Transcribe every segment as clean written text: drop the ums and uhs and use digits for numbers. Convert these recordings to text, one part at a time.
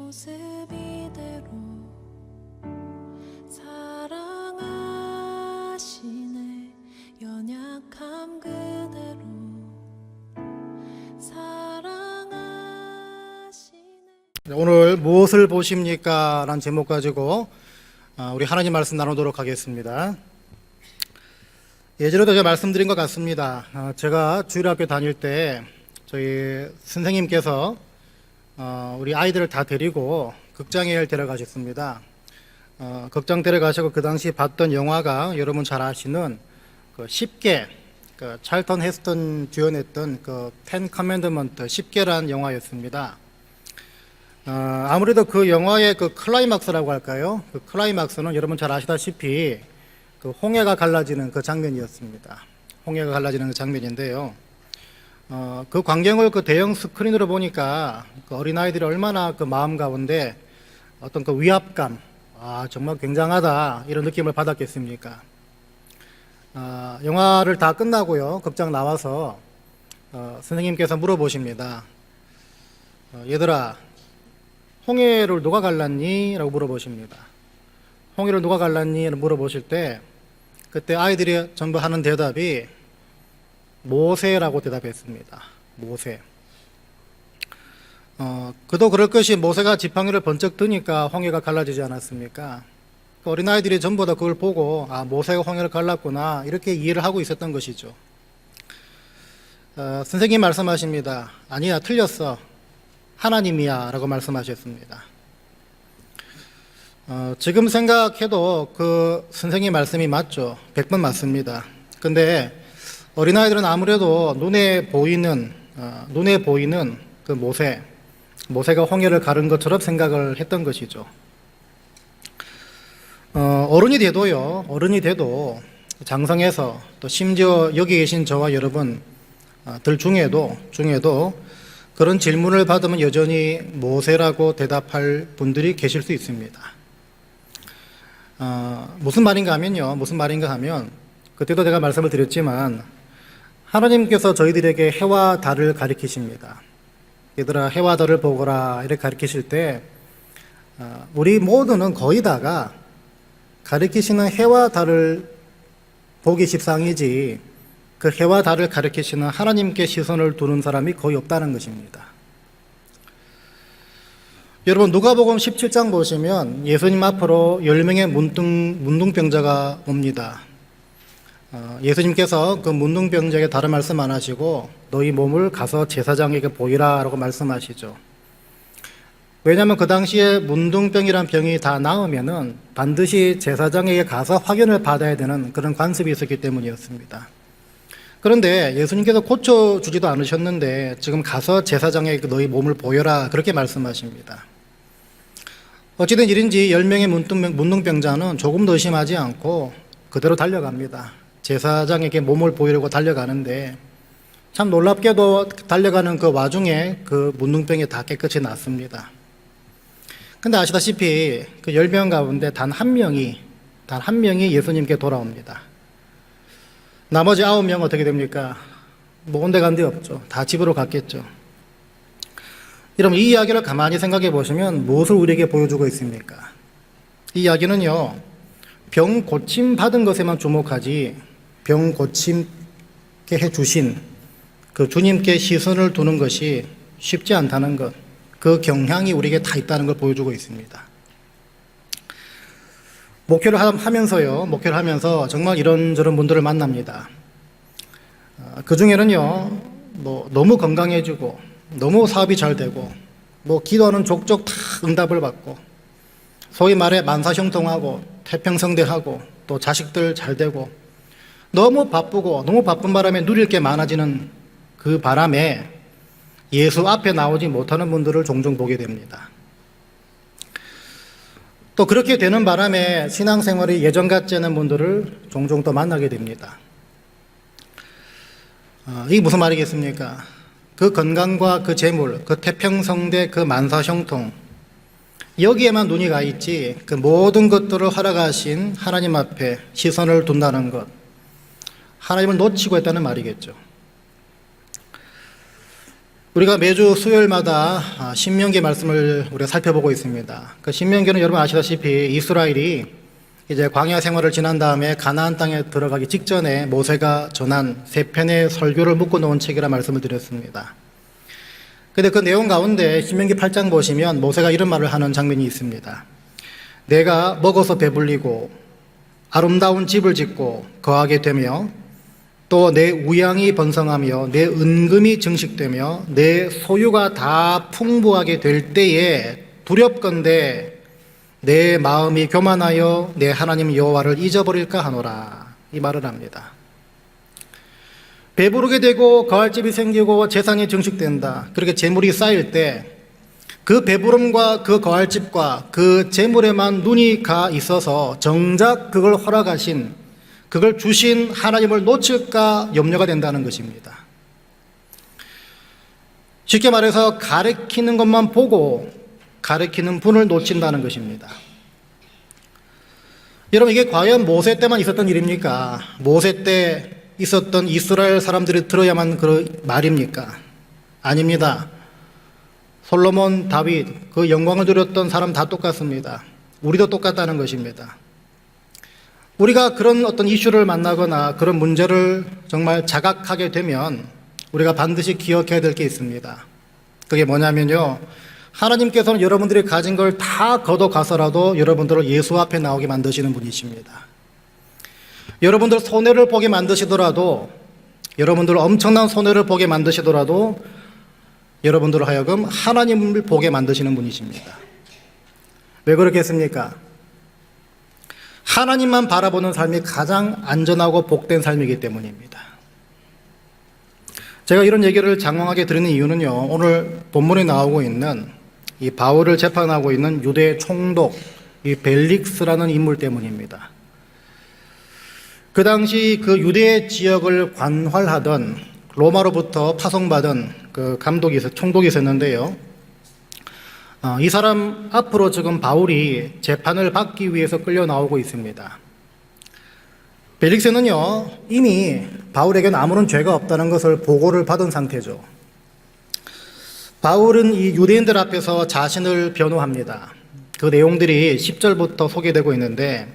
모습 이대로 사랑하시네. 연약함 그대로 사랑하시네. 오늘 무엇을 보십니까? 라는 제목 가지고 우리 하나님 말씀 나누도록 하겠습니다. 예전에도 제가 말씀드린 것 같습니다. 제가 주일학교 다닐 때 저희 선생님께서 우리 아이들을 다 데리고 극장에 데려가셨습니다. 극장 데려가시고 그 당시 봤던 영화가 여러분 잘 아시는 그 10개, 찰턴 헤스턴 주연했던 그 10 커맨드먼트 10개라는 영화였습니다. 아무래도 그 영화의 그 클라이막스라고 할까요? 그 클라이막스는 여러분 잘 아시다시피 그 홍해가 갈라지는 그 장면이었습니다. 홍해가 갈라지는 그 장면인데요. 그 광경을 그 대형 스크린으로 보니까 그 어린아이들이 얼마나 그 마음 가운데 어떤 그 위압감, 정말 굉장하다 이런 느낌을 받았겠습니까? 영화를 다 끝나고요, 극장 나와서 선생님께서 물어보십니다. 얘들아, 홍해를 누가 갈랐니? 라고 물어보십니다. 홍해를 누가 갈랐니? 라고 물어보실 때 그때 아이들이 전부 하는 대답이 모세라고 대답했습니다. 모세. 그도 그럴 것이 모세가 지팡이를 번쩍 드니까 홍해가 갈라지지 않았습니까? 그 어린아이들이 전부 다 그걸 보고 모세가 홍해를 갈랐구나 이렇게 이해를 하고 있었던 것이죠. 선생님 말씀하십니다. 아니야, 틀렸어. 하나님이야 라고 말씀하셨습니다. 지금 생각해도 그 선생님 말씀이 맞죠. 100번 맞습니다. 근데 어린아이들은 아무래도 눈에 보이는 그 모세가 홍해를 가른 것처럼 생각을 했던 것이죠. 어른이 돼도 장성해서 또 심지어 여기 계신 저와 여러분 들 중에도 그런 질문을 받으면 여전히 모세라고 대답할 분들이 계실 수 있습니다. 무슨 말인가 하면 그때도 제가 말씀을 드렸지만 하나님께서 저희들에게 해와 달을 가리키십니다. 얘들아, 해와 달을 보거라 이렇게 가리키실 때 우리 모두는 거의 다가 가리키시는 해와 달을 보기 십상이지 그 해와 달을 가리키시는 하나님께 시선을 두는 사람이 거의 없다는 것입니다. 여러분, 누가복음 17장 보시면 예수님 앞으로 10명의 문둥병자가 옵니다. 예수님께서 그 문둥병자에게 다른 말씀 안 하시고 너희 몸을 가서 제사장에게 보이라 라고 말씀하시죠. 왜냐하면 그 당시에 문둥병이란 병이 다 나으면은 반드시 제사장에게 가서 확인을 받아야 되는 그런 관습이 있었기 때문이었습니다. 그런데 예수님께서 고쳐주지도 않으셨는데 지금 가서 제사장에게 너희 몸을 보여라 그렇게 말씀하십니다. 어찌된 일인지 10명의 문둥병자는 조금도 의심하지 않고 그대로 달려갑니다. 제사장에게 몸을 보이려고 달려가는데 참 놀랍게도 달려가는 그 와중에 그 문둥병이 다 깨끗이 낫습니다. 근데 아시다시피 그 10명 가운데 단 한 명이 예수님께 돌아옵니다. 나머지 9명 어떻게 됩니까? 온 데 간 데 없죠. 다 집으로 갔겠죠. 여러분, 이 이야기를 가만히 생각해 보시면 무엇을 우리에게 보여주고 있습니까? 이 이야기는요, 병 고침 받은 것에만 주목하지 병 고침게 해주신 그 주님께 시선을 두는 것이 쉽지 않다는 것, 그 경향이 우리에게 다 있다는 걸 보여주고 있습니다. 목회를 하면서 정말 이런저런 분들을 만납니다. 그 중에는요, 너무 건강해지고, 너무 사업이 잘 되고, 기도하는 족족 다 응답을 받고, 소위 말해 만사형통하고, 태평성대하고, 또 자식들 잘 되고, 너무 바쁘고, 너무 바쁜 바람에 누릴 게 많아지는 그 바람에 예수 앞에 나오지 못하는 분들을 종종 보게 됩니다. 또 그렇게 되는 바람에 신앙생활이 예전 같지 않은 분들을 종종 또 만나게 됩니다. 이게 무슨 말이겠습니까? 그 건강과 그 재물, 그 태평성대, 그 만사형통, 여기에만 눈이 가 있지 그 모든 것들을 허락하신 하나님 앞에 시선을 둔다는 것, 하나님을 놓치고 있다는 말이겠죠. 우리가 매주 수요일마다 신명기 말씀을 우리가 살펴보고 있습니다. 그 신명기는 여러분 아시다시피 이스라엘이 이제 광야 생활을 지난 다음에 가나안 땅에 들어가기 직전에 모세가 전한 세 편의 설교를 묶어 놓은 책이라 말씀을 드렸습니다. 근데 그 내용 가운데 신명기 8장 보시면 모세가 이런 말을 하는 장면이 있습니다. 내가 먹어서 배불리고 아름다운 집을 짓고 거하게 되며 또 내 우양이 번성하며 내 은금이 증식되며 내 소유가 다 풍부하게 될 때에 두렵건대 내 마음이 교만하여 내 하나님 여호와를 잊어버릴까 하노라, 이 말을 합니다. 배부르게 되고 거할 집이 생기고 재산이 증식된다, 그렇게 재물이 쌓일 때 그 배부름과 그 거할 집과 그 재물에만 눈이 가 있어서 정작 그걸 허락하신, 그걸 주신 하나님을 놓칠까 염려가 된다는 것입니다. 쉽게 말해서 가리키는 것만 보고 가리키는 분을 놓친다는 것입니다. 여러분, 이게 과연 모세 때만 있었던 일입니까? 모세 때 있었던 이스라엘 사람들이 들어야만 그 말입니까? 아닙니다. 솔로몬, 다윗, 그 영광을 누렸던 사람 다 똑같습니다. 우리도 똑같다는 것입니다. 우리가 그런 어떤 이슈를 만나거나 그런 문제를 정말 자각하게 되면 우리가 반드시 기억해야 될 게 있습니다. 그게 뭐냐면요, 하나님께서는 여러분들이 가진 걸 다 걷어가서라도 여러분들을 예수 앞에 나오게 만드시는 분이십니다. 여러분들 손해를 보게 만드시더라도, 여러분들 엄청난 손해를 보게 만드시더라도 여러분들을 하여금 하나님을 보게 만드시는 분이십니다. 왜 그렇겠습니까? 하나님만 바라보는 삶이 가장 안전하고 복된 삶이기 때문입니다. 제가 이런 얘기를 장황하게 드리는 이유는요, 오늘 본문에 나오고 있는 이 바울을 재판하고 있는 유대 총독, 이 벨릭스라는 인물 때문입니다. 그 당시 그 유대 지역을 관할하던 로마로부터 파송받은 그 총독이 있었는데요. 이 사람 앞으로 지금 바울이 재판을 받기 위해서 끌려 나오고 있습니다. 벨릭스는요, 이미 바울에게는 아무런 죄가 없다는 것을 보고를 받은 상태죠. 바울은 이 유대인들 앞에서 자신을 변호합니다. 그 내용들이 10절부터 소개되고 있는데,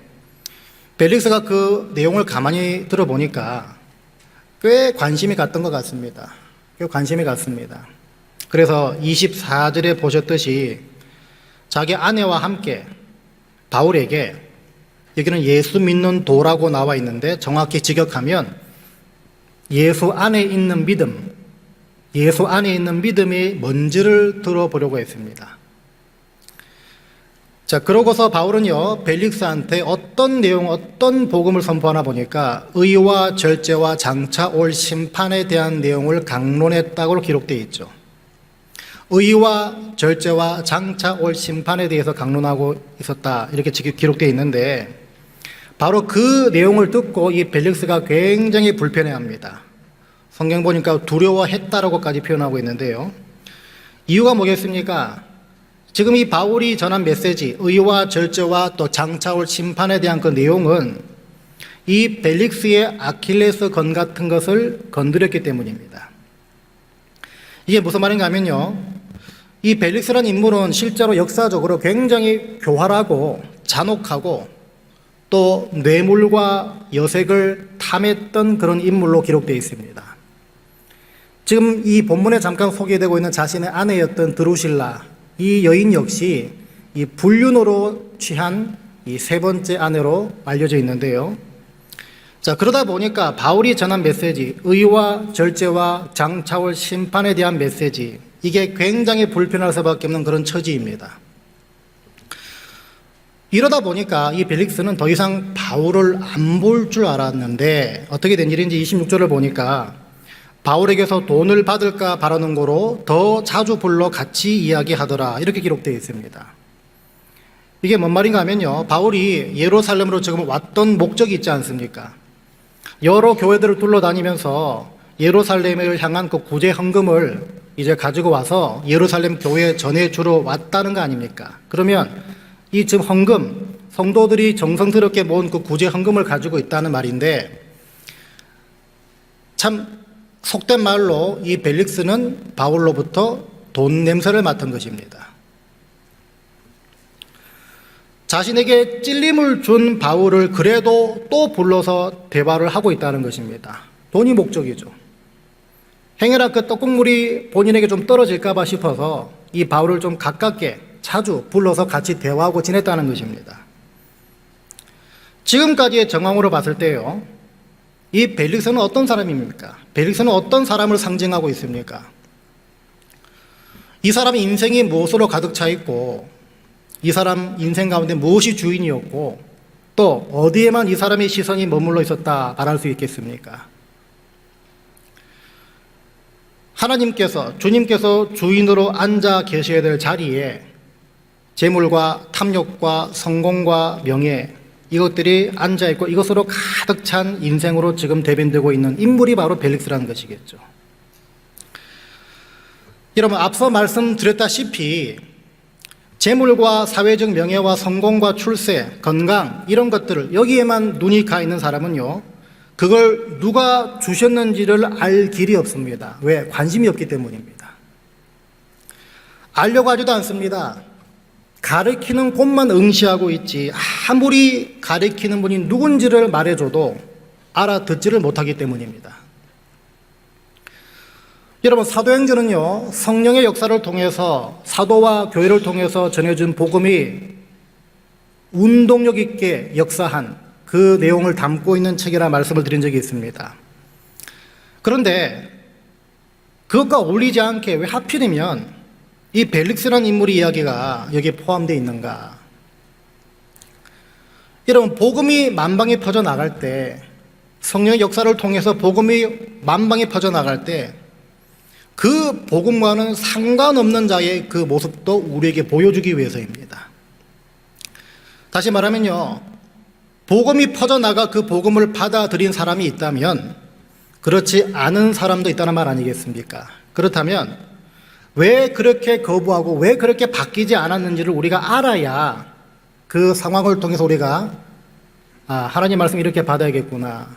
벨릭스가 그 내용을 가만히 들어보니까 꽤 관심이 갔던 것 같습니다. 꽤 관심이 갔습니다. 그래서 24절에 보셨듯이 자기 아내와 함께 바울에게, 여기는 예수 믿는 도라고 나와 있는데 정확히 직역하면 예수 안에 있는 믿음, 예수 안에 있는 믿음이 뭔지를 들어보려고 했습니다. 자, 그러고서 바울은요, 벨릭스한테 어떤 내용, 어떤 복음을 선포하나 보니까 의와 절제와 장차 올 심판에 대한 내용을 강론했다고 기록되어 있죠. 의와 절제와 장차 올 심판에 대해서 강론하고 있었다, 이렇게 기록되어 있는데, 바로 그 내용을 듣고 이 벨릭스가 굉장히 불편해합니다. 성경 보니까 두려워했다라고까지 표현하고 있는데요. 이유가 뭐겠습니까? 지금 이 바울이 전한 메시지, 의와 절제와 또 장차 올 심판에 대한 그 내용은 이 벨릭스의 아킬레스 건 같은 것을 건드렸기 때문입니다. 이게 무슨 말인가 하면요, 이 벨릭스라는 인물은 실제로 역사적으로 굉장히 교활하고 잔혹하고 또 뇌물과 여색을 탐했던 그런 인물로 기록되어 있습니다. 지금 이 본문에 잠깐 소개되고 있는 자신의 아내였던 드루실라, 이 여인 역시 이 불륜으로 취한 이 세 번째 아내로 알려져 있는데요. 자, 그러다 보니까 바울이 전한 메시지, 의와 절제와 장차 올 심판에 대한 메시지, 이게 굉장히 불편할 수밖에 없는 그런 처지입니다. 이러다 보니까 이 벨릭스는 더 이상 바울을 안 볼 줄 알았는데 어떻게 된 일인지 26절을 보니까 바울에게서 돈을 받을까 바라는 거로 더 자주 불러 같이 이야기하더라, 이렇게 기록되어 있습니다. 이게 뭔 말인가 하면요, 바울이 예루살렘으로 지금 왔던 목적이 있지 않습니까? 여러 교회들을 둘러다니면서 예루살렘을 향한 그 구제 헌금을 이제 가지고 와서 예루살렘 교회에 전해주러 왔다는 거 아닙니까? 그러면 이 지금 헌금, 성도들이 정성스럽게 모은 그 구제 헌금을 가지고 있다는 말인데, 참 속된 말로 이 벨릭스는 바울로부터 돈 냄새를 맡은 것입니다. 자신에게 찔림을 준 바울을 그래도 또 불러서 대화를 하고 있다는 것입니다. 돈이 목적이죠. 행여나 그 떡국물이 본인에게 좀 떨어질까 봐 싶어서 이 바울을 좀 가깝게 자주 불러서 같이 대화하고 지냈다는 것입니다. 지금까지의 정황으로 봤을 때요, 이 벨릭스는 어떤 사람입니까? 벨릭스는 어떤 사람을 상징하고 있습니까? 이 사람의 인생이 무엇으로 가득 차 있고, 이 사람 인생 가운데 무엇이 주인이었고, 또 어디에만 이 사람의 시선이 머물러 있었다 말할 수 있겠습니까? 하나님께서, 주님께서 주인으로 앉아 계셔야 될 자리에 재물과 탐욕과 성공과 명예, 이것들이 앉아있고 이것으로 가득 찬 인생으로 지금 대변되고 있는 인물이 바로 벨릭스라는 것이겠죠. 여러분, 앞서 말씀드렸다시피 재물과 사회적 명예와 성공과 출세, 건강 이런 것들을 여기에만 눈이 가 있는 사람은요, 그걸 누가 주셨는지를 알 길이 없습니다. 왜? 관심이 없기 때문입니다. 알려고 하지도 않습니다. 가르치는 곳만 응시하고 있지 아무리 가르치는 분이 누군지를 말해줘도 알아듣지를 못하기 때문입니다. 여러분, 사도행전은요, 성령의 역사를 통해서 사도와 교회를 통해서 전해준 복음이 운동력 있게 역사한 그 내용을 담고 있는 책이라 말씀을 드린 적이 있습니다. 그런데 그것과 어울리지 않게 왜 하필이면 이 벨릭스라는 인물의 이야기가 여기에 포함되어 있는가? 여러분, 복음이 만방에 퍼져나갈 때, 성령의 역사를 통해서 복음이 만방에 퍼져나갈 때 그 복음과는 상관없는 자의 그 모습도 우리에게 보여주기 위해서입니다. 다시 말하면요, 복음이 퍼져나가 그 복음을 받아들인 사람이 있다면 그렇지 않은 사람도 있다는 말 아니겠습니까? 그렇다면 왜 그렇게 거부하고 왜 그렇게 바뀌지 않았는지를 우리가 알아야 그 상황을 통해서 우리가 하나님 말씀 이렇게 받아야겠구나,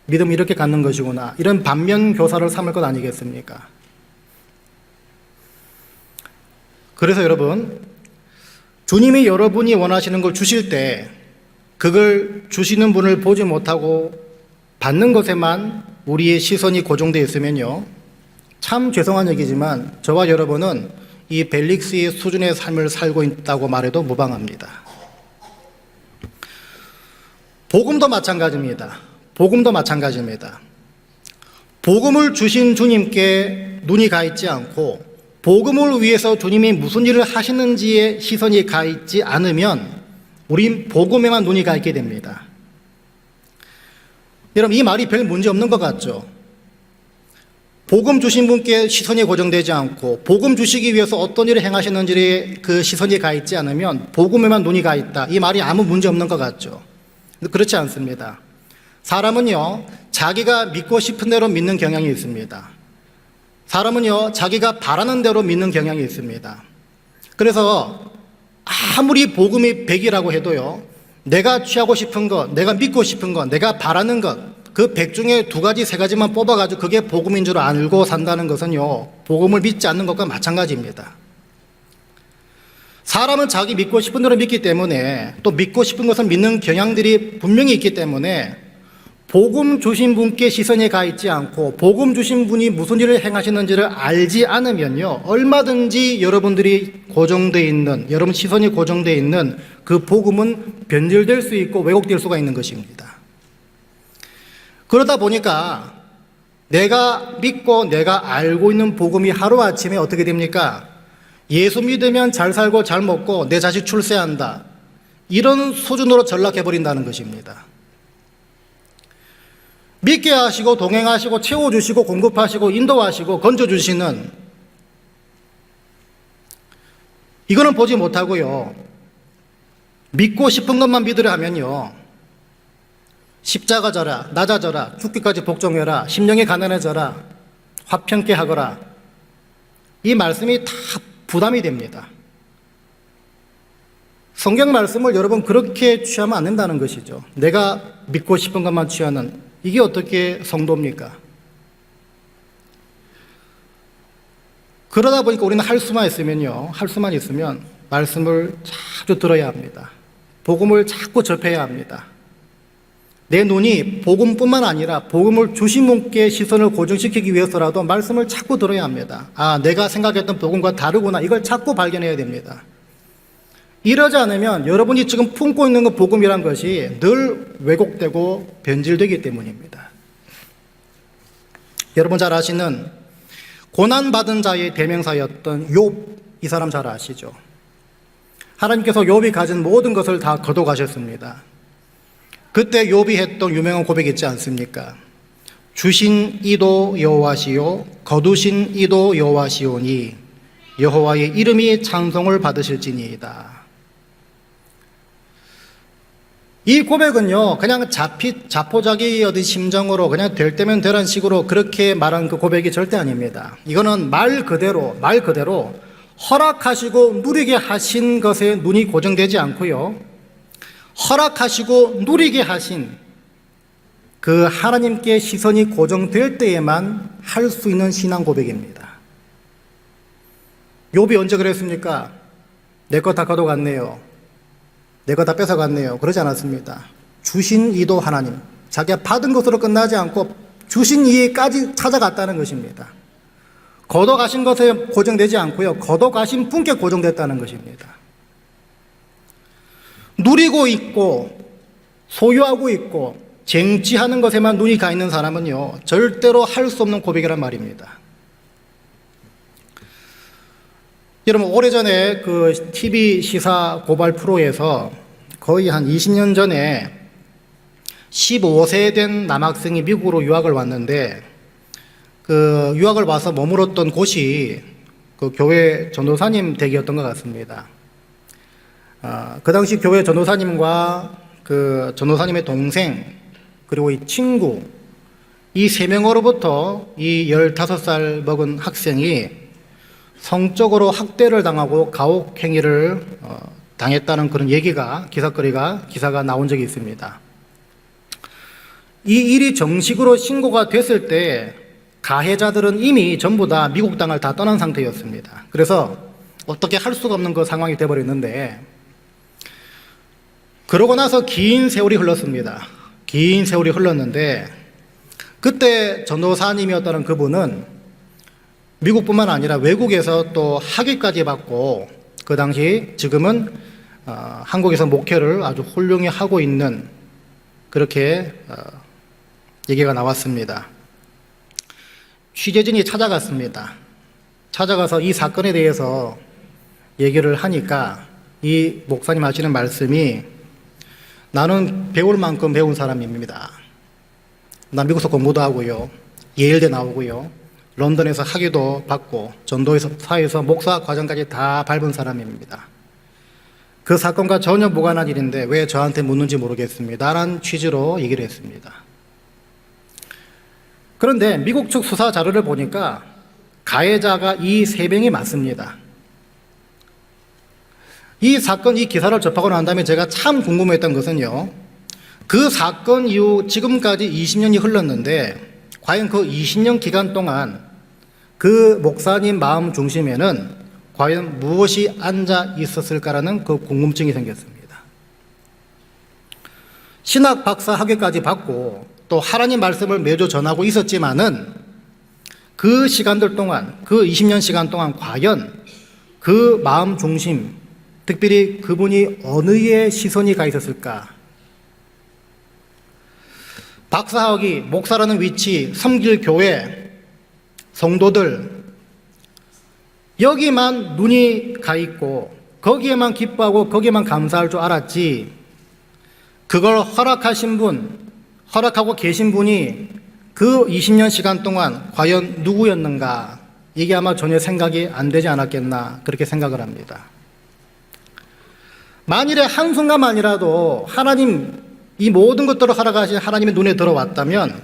믿음 이렇게 갖는 것이구나, 이런 반면 교사를 삼을 것 아니겠습니까? 그래서 여러분, 주님이 여러분이 원하시는 걸 주실 때 그걸 주시는 분을 보지 못하고 받는 것에만 우리의 시선이 고정되어 있으면요, 참 죄송한 얘기지만 저와 여러분은 이 벨릭스의 수준의 삶을 살고 있다고 말해도 무방합니다. 복음도 마찬가지입니다. 복음도 마찬가지입니다. 복음을 주신 주님께 눈이 가 있지 않고 복음을 위해서 주님이 무슨 일을 하시는지에 시선이 가 있지 않으면 우린 복음에만 눈이 가 있게 됩니다. 여러분, 이 말이 별 문제 없는 것 같죠? 복음 주신 분께 시선이 고정되지 않고 복음 주시기 위해서 어떤 일을 행하시는지에 그 시선이 가 있지 않으면 복음에만 눈이 가 있다, 이 말이 아무 문제 없는 것 같죠? 그렇지 않습니다. 사람은요, 자기가 믿고 싶은 대로 믿는 경향이 있습니다. 사람은요, 자기가 바라는 대로 믿는 경향이 있습니다. 그래서 아무리 복음이 100이라고 해도요, 내가 취하고 싶은 것, 내가 믿고 싶은 것, 내가 바라는 것, 그 100 중에 2가지, 3가지만 뽑아가지고 그게 복음인 줄 알고 산다는 것은요, 복음을 믿지 않는 것과 마찬가지입니다. 사람은 자기 믿고 싶은 대로 믿기 때문에, 또 믿고 싶은 것을 믿는 경향들이 분명히 있기 때문에 복음 주신 분께 시선이 가 있지 않고 복음 주신 분이 무슨 일을 행하시는지를 알지 않으면요, 얼마든지 여러분들이 고정되어 있는, 여러분 시선이 고정되어 있는 그 복음은 변질될 수 있고 왜곡될 수가 있는 것입니다. 그러다 보니까 내가 믿고 내가 알고 있는 복음이 하루아침에 어떻게 됩니까? 예수 믿으면 잘 살고 잘 먹고 내 자식 출세한다, 이런 수준으로 전락해버린다는 것입니다. 믿게 하시고 동행하시고 채워주시고 공급하시고 인도하시고 건져주시는, 이거는 보지 못하고요, 믿고 싶은 것만 믿으려 하면요, 십자가 져라, 낮아져라, 죽기까지 복종해라, 심령이 가난해져라, 화평케 하거라, 이 말씀이 다 부담이 됩니다. 성경 말씀을 여러분 그렇게 취하면 안 된다는 것이죠. 내가 믿고 싶은 것만 취하는, 이게 어떻게 성도입니까? 그러다 보니까 우리는 할 수만 있으면 말씀을 자주 들어야 합니다. 복음을 자꾸 접해야 합니다. 내 눈이 복음뿐만 아니라 복음을 주신 분께 시선을 고정시키기 위해서라도 말씀을 자꾸 들어야 합니다. 아, 내가 생각했던 복음과 다르구나. 이걸 자꾸 발견해야 됩니다. 이러지 않으면 여러분이 지금 품고 있는 그 복음이란 것이 늘 왜곡되고 변질되기 때문입니다. 여러분 잘 아시는 고난받은 자의 대명사였던 욥, 이 사람 잘 아시죠? 하나님께서 욥이 가진 모든 것을 다 거둬가셨습니다. 그때 욥이 했던 유명한 고백이 있지 않습니까? 주신 이도 여호와시요 거두신 이도 여호와시오니 여호와의 이름이 찬송을 받으실지니이다. 이 고백은요, 그냥 자포자기 어디 심정으로 그냥 될 때면 되란 식으로 그렇게 말한 그 고백이 절대 아닙니다. 이거는 말 그대로 허락하시고 누리게 하신 것에 눈이 고정되지 않고요, 허락하시고 누리게 하신 그 하나님께 시선이 고정될 때에만 할 수 있는 신앙 고백입니다. 욥이 언제 그랬습니까? 내 것 다 거둬갔네요. 내 것 다 뺏어갔네요. 그러지 않았습니다. 주신 이도 하나님, 자기가 받은 것으로 끝나지 않고 주신 이까지 찾아갔다는 것입니다. 거둬가신 것에 고정되지 않고요, 거둬가신 분께 고정됐다는 것입니다. 누리고 있고 소유하고 있고 쟁취하는 것에만 눈이 가 있는 사람은요, 절대로 할 수 없는 고백이란 말입니다. 여러분, 오래전에 그 TV 시사 고발 프로에서 거의 한 20년 전에 15세 된 남학생이 미국으로 유학을 왔는데, 그 유학을 와서 머물었던 곳이 그 교회 전도사님 댁이었던 것 같습니다. 그 당시 교회 전도사님과 그 전도사님의 동생, 그리고 이 친구, 이 세 명으로부터 이 15살 먹은 학생이 성적으로 학대를 당하고 가혹행위를 당했다는 그런 얘기가, 기사가 나온 적이 있습니다. 이 일이 정식으로 신고가 됐을 때 가해자들은 이미 전부 다 미국 땅을 다 떠난 상태였습니다. 그래서 어떻게 할 수가 없는 그 상황이 돼버렸는데, 그러고 나서 긴 세월이 흘렀습니다. 긴 세월이 흘렀는데, 그때 전도사님이었다는 그분은 미국뿐만 아니라 외국에서 또 학위까지 받고, 그 당시 지금은 한국에서 목회를 아주 훌륭히 하고 있는, 그렇게 얘기가 나왔습니다. 취재진이 찾아갔습니다. 찾아가서 이 사건에 대해서 얘기를 하니까 이 목사님 하시는 말씀이, 나는 배울 만큼 배운 사람입니다. 나 미국에서 공부도 하고요, 예일대 나오고요, 런던에서 학위도 받고 전도사에서 목사 과정까지 다 밟은 사람입니다. 그 사건과 전혀 무관한 일인데 왜 저한테 묻는지 모르겠습니다 라는 취지로 얘기를 했습니다. 그런데 미국 측 수사 자료를 보니까 가해자가 이 세 명이 맞습니다. 이 사건, 이 기사를 접하고 난 다음에 제가 참 궁금했던 것은요, 그 사건 이후 지금까지 20년이 흘렀는데 과연 그 20년 기간 동안 그 목사님 마음 중심에는 과연 무엇이 앉아 있었을까라는 그 궁금증이 생겼습니다. 신학 박사 학위까지 받고 또 하나님 말씀을 매주 전하고 있었지만은 그 시간들 동안, 그 20년 시간 동안 과연 그 마음 중심, 특별히 그분이 어느에 시선이 가 있었을까? 박사학위, 목사라는 위치, 섬길 교회, 성도들, 여기만 눈이 가 있고 거기에만 기뻐하고 거기에만 감사할 줄 알았지, 그걸 허락하신 분, 허락하고 계신 분이 그 20년 시간 동안 과연 누구였는가? 이게 아마 전혀 생각이 안 되지 않았겠나, 그렇게 생각을 합니다. 만일에 한순간만이라도 하나님, 이 모든 것들을 허락하신 하나님의 눈에 들어왔다면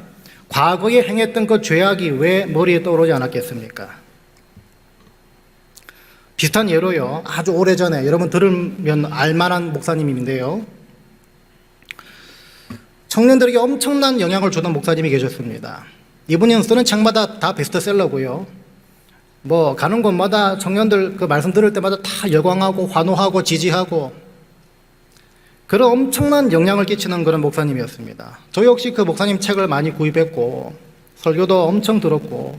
과거에 행했던 그 죄악이 왜 머리에 떠오르지 않았겠습니까? 비슷한 예로요, 아주 오래전에 여러분 들으면 알만한 목사님인데요, 청년들에게 엄청난 영향을 주던 목사님이 계셨습니다. 이분이 쓰는 책마다 다 베스트셀러고요, 뭐 가는 곳마다 청년들 그 말씀 들을 때마다 다 열광하고 환호하고 지지하고 그런 엄청난 영향을 끼치는 그런 목사님이었습니다. 저 역시 그 목사님 책을 많이 구입했고 설교도 엄청 들었고,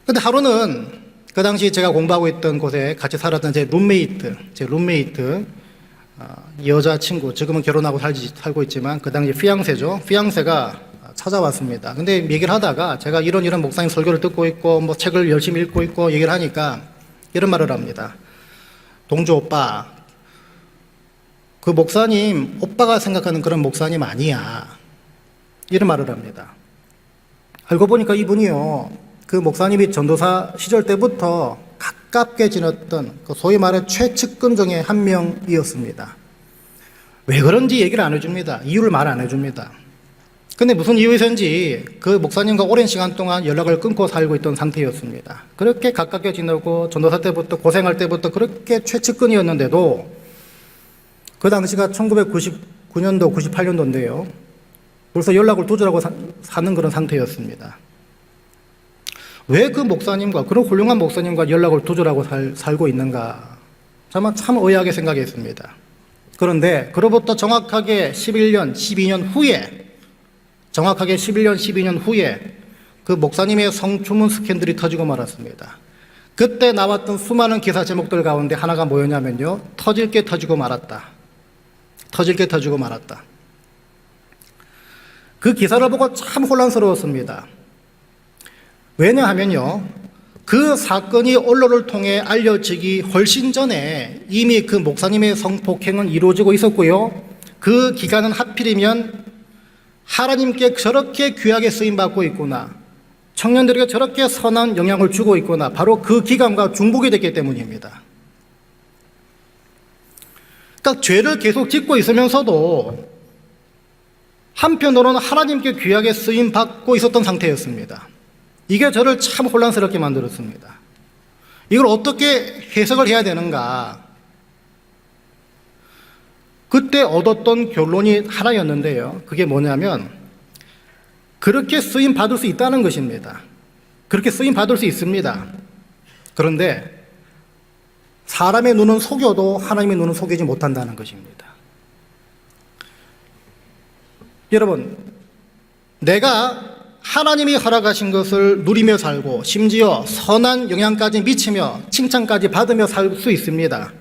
근데 하루는 그 당시 제가 공부하고 있던 곳에 같이 살았던 제 룸메이트 여자친구, 지금은 결혼하고 살고 있지만 그 당시 피앙세가 찾아왔습니다. 근데 얘기를 하다가 제가 이런 목사님 설교를 듣고 있고 뭐 책을 열심히 읽고 있고 얘기를 하니까 이런 말을 합니다. 동주 오빠, 그 목사님 오빠가 생각하는 그런 목사님 아니야. 이런 말을 합니다. 알고 보니까 이분이요, 그 목사님이 전도사 시절 때부터 가깝게 지냈던 그 소위 말해 최측근 중에 한 명이었습니다. 왜 그런지 얘기를 안 해줍니다. 이유를 말 안 해줍니다. 근데 무슨 이유에서인지 그 목사님과 오랜 시간 동안 연락을 끊고 살고 있던 상태였습니다. 그렇게 가깝게 지내고 전도사 때부터 고생할 때부터 그렇게 최측근이었는데도 그 당시가 1999년도 98년도인데요 벌써 연락을 두절하고 사는 그런 상태였습니다. 왜 그 목사님과, 그런 훌륭한 목사님과 연락을 두절하고 살고 있는가, 참 의아하게 생각했습니다. 그런데 그로부터 정확하게 11년, 12년 후에 그 목사님의 성추문 스캔들이 터지고 말았습니다. 그때 나왔던 수많은 기사 제목들 가운데 하나가 뭐였냐면요, 터질 게 터지고 말았다. 그 기사를 보고 참 혼란스러웠습니다. 왜냐하면요, 그 사건이 언론을 통해 알려지기 훨씬 전에 이미 그 목사님의 성폭행은 이루어지고 있었고요, 그 기간은 하필이면 하나님께 저렇게 귀하게 쓰임받고 있구나, 청년들에게 저렇게 선한 영향을 주고 있구나, 바로 그 기간과 중복이 됐기 때문입니다. 그러니까 죄를 계속 짓고 있으면서도 한편으로는 하나님께 귀하게 쓰임받고 있었던 상태였습니다. 이게 저를 참 혼란스럽게 만들었습니다. 이걸 어떻게 해석을 해야 되는가? 그때 얻었던 결론이 하나였는데요, 그게 뭐냐면 그렇게 쓰임받을 수 있다는 것입니다. 그렇게 쓰임받을 수 있습니다. 그런데 사람의 눈은 속여도 하나님의 눈은 속이지 못한다는 것입니다. 여러분, 내가 하나님이 허락하신 것을 누리며 살고 심지어 선한 영향까지 미치며 칭찬까지 받으며 살 수 있습니다.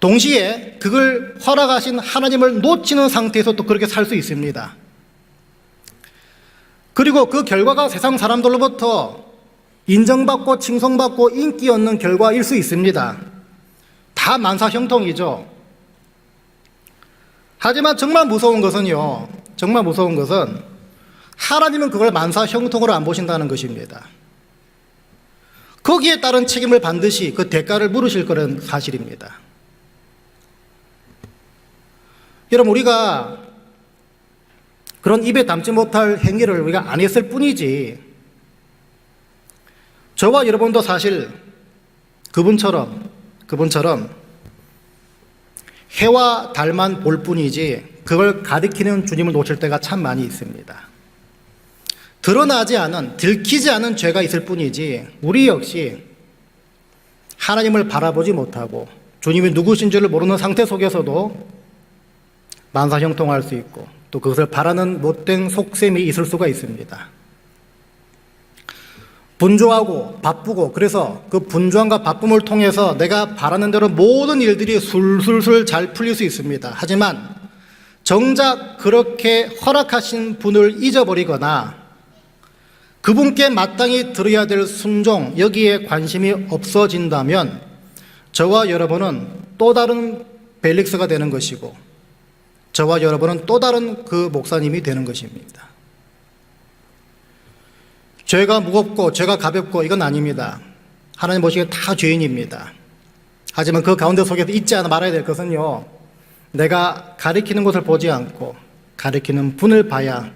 동시에 그걸 허락하신 하나님을 놓치는 상태에서 또 그렇게 살 수 있습니다. 그리고 그 결과가 세상 사람들로부터 인정받고 칭송받고 인기 얻는 결과일 수 있습니다. 다 만사형통이죠. 하지만 정말 무서운 것은 하나님은 그걸 만사형통으로 안 보신다는 것입니다. 거기에 따른 책임을 반드시 그 대가를 물으실 거라는 사실입니다. 여러분, 우리가 그런 입에 담지 못할 행위를 우리가 안 했을 뿐이지, 저와 여러분도 사실 그분처럼 해와 달만 볼 뿐이지 그걸 가리키는 주님을 놓칠 때가 참 많이 있습니다. 들키지 않은 죄가 있을 뿐이지 우리 역시 하나님을 바라보지 못하고 주님이 누구신지를 모르는 상태 속에서도 만사형통할 수 있고 또 그것을 바라는 못된 속셈이 있을 수가 있습니다. 분주하고 바쁘고, 그래서 그 분주함과 바쁨을 통해서 내가 바라는 대로 모든 일들이 술술술 잘 풀릴 수 있습니다. 하지만 정작 그렇게 허락하신 분을 잊어버리거나 그분께 마땅히 들어야 될 순종, 여기에 관심이 없어진다면 저와 여러분은 또 다른 벨릭스가 되는 것이고 저와 여러분은 또 다른 그 목사님이 되는 것입니다. 죄가 무겁고 죄가 가볍고 이건 아닙니다. 하나님 보시기에 다 죄인입니다. 하지만 그 가운데 속에서 잊지 않아 말아야 될 것은요, 내가 가리키는 것을 보지 않고 가리키는 분을 봐야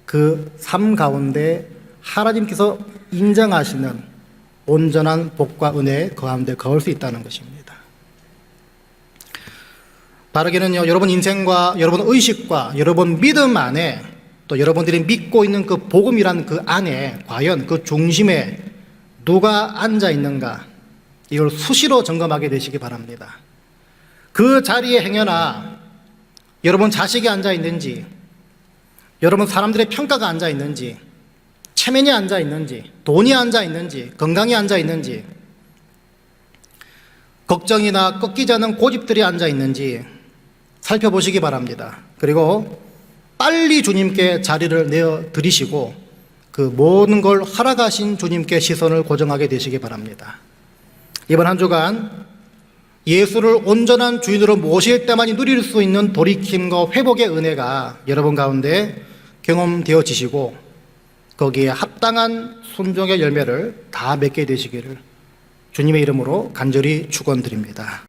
그 삶 가운데 하나님께서 인정하시는 온전한 복과 은혜 가운데 거할 수 있다는 것입니다. 바르게는요, 여러분 인생과 여러분 의식과 여러분 믿음 안에 또 여러분들이 믿고 있는 그 복음이란 그 안에 과연 그 중심에 누가 앉아 있는가, 이걸 수시로 점검하게 되시기 바랍니다. 그 자리에 행여나 여러분 자식이 앉아 있는지, 여러분 사람들의 평가가 앉아 있는지, 체면이 앉아 있는지, 돈이 앉아 있는지, 건강이 앉아 있는지, 걱정이나 꺾이지 않은 고집들이 앉아 있는지 살펴보시기 바랍니다. 그리고 빨리 주님께 자리를 내어 드리시고 그 모든 걸 허락하신 주님께 시선을 고정하게 되시기 바랍니다. 이번 한 주간 예수를 온전한 주인으로 모실 때만이 누릴 수 있는 돌이킴과 회복의 은혜가 여러분 가운데 경험되어지시고 거기에 합당한 순종의 열매를 다 맺게 되시기를 주님의 이름으로 간절히 축원드립니다.